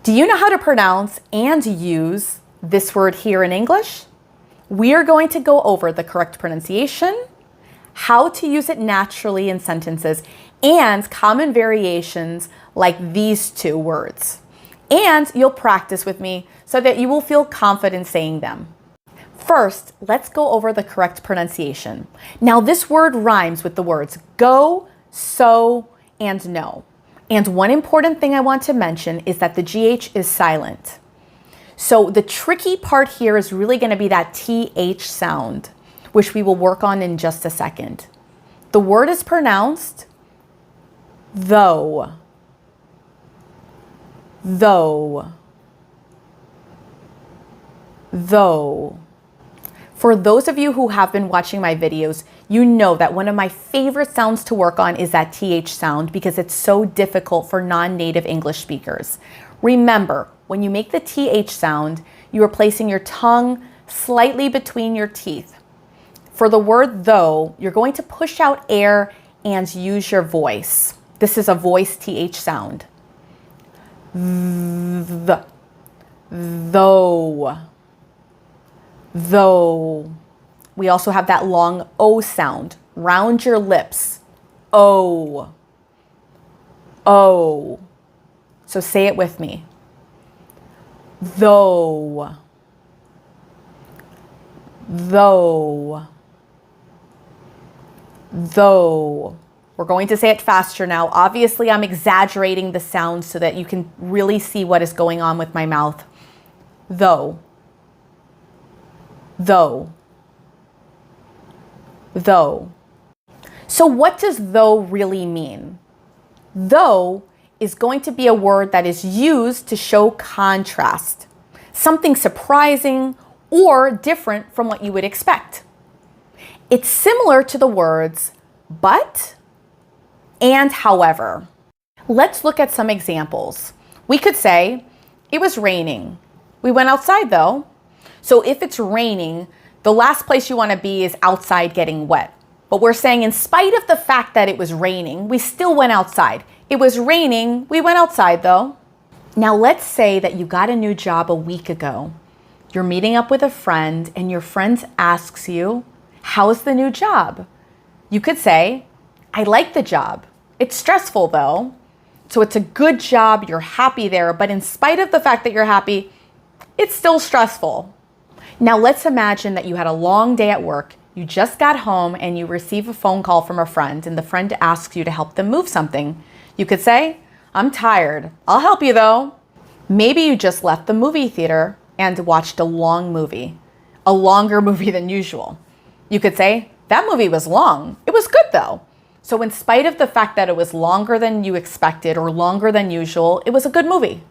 Do you know how to pronounce and use this word here in English? We are going to go over the correct pronunciation, how to use it naturally in sentences, and common variations like these two words. And you'll practice with me so that you will feel confident saying them. First, let's go over the correct pronunciation. Now, this word rhymes with the words go, so, and no. And one important thing I want to mention is that the GH is silent. So the tricky part here is really going to be that TH sound, which we will work on in just a second. The word is pronounced though, though, though. For those of you who have been watching my videos, you know that one of my favorite sounds to work on is that TH sound because it's so difficult for non-native English speakers. Remember, when you make the TH sound, you are placing your tongue slightly between your teeth. For the word though, you're going to push out air and use your voice. This is a voice TH sound. Though. Though. We also have that long O sound. Round your lips. O. O. So say it with me. Though. Though. Though. We're going to say it faster now. Obviously, I'm exaggerating the sound so that you can really see what is going on with my mouth. Though. Though. Though. So what does though really mean? Though is going to be a word that is used to show contrast, something surprising or different from what you would expect. It's similar to the words but and however. Let's look at some examples. We could say, it was raining. We went outside though. So if it's raining, the last place you want to be is outside getting wet. But we're saying in spite of the fact that it was raining, we still went outside. It was raining, we went outside though. Now let's say that you got a new job a week ago. You're meeting up with a friend and your friend asks you, how's the new job? You could say, I like the job. It's stressful though. So it's a good job, you're happy there, but in spite of the fact that you're happy, it's still stressful. Now let's imagine that you had a long day at work, you just got home and you receive a phone call from a friend and the friend asks you to help them move something. You could say, I'm tired, I'll help you though. Maybe you just left the movie theater and watched a long movie, a longer movie than usual. You could say, that movie was long, it was good though. So in spite of the fact that it was longer than you expected or longer than usual, it was a good movie.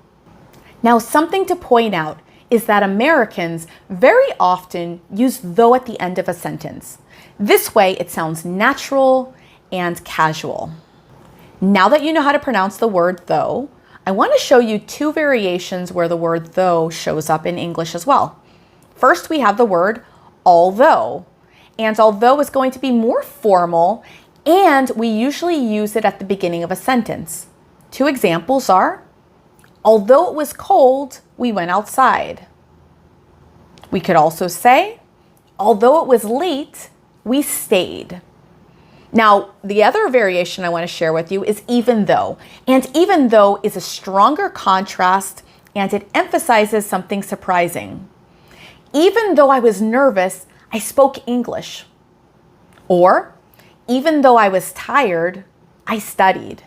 Now something to point out is that Americans very often use though at the end of a sentence. This way it sounds natural and casual. Now that you know how to pronounce the word though, I want to show you two variations where the word though shows up in English as well. First, we have the word although, and although is going to be more formal, and we usually use it at the beginning of a sentence. Two examples are, although it was cold, we went outside. We could also say, although it was late, we stayed. Now, the other variation I want to share with you is even though. And even though is a stronger contrast and it emphasizes something surprising. Even though I was nervous, I spoke English. Or, even though I was tired, I studied.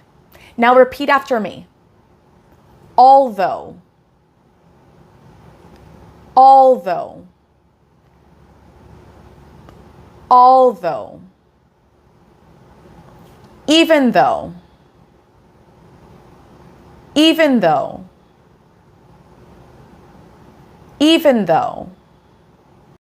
Now repeat after me. Although. Although. Although. Even though. Even though. Even though.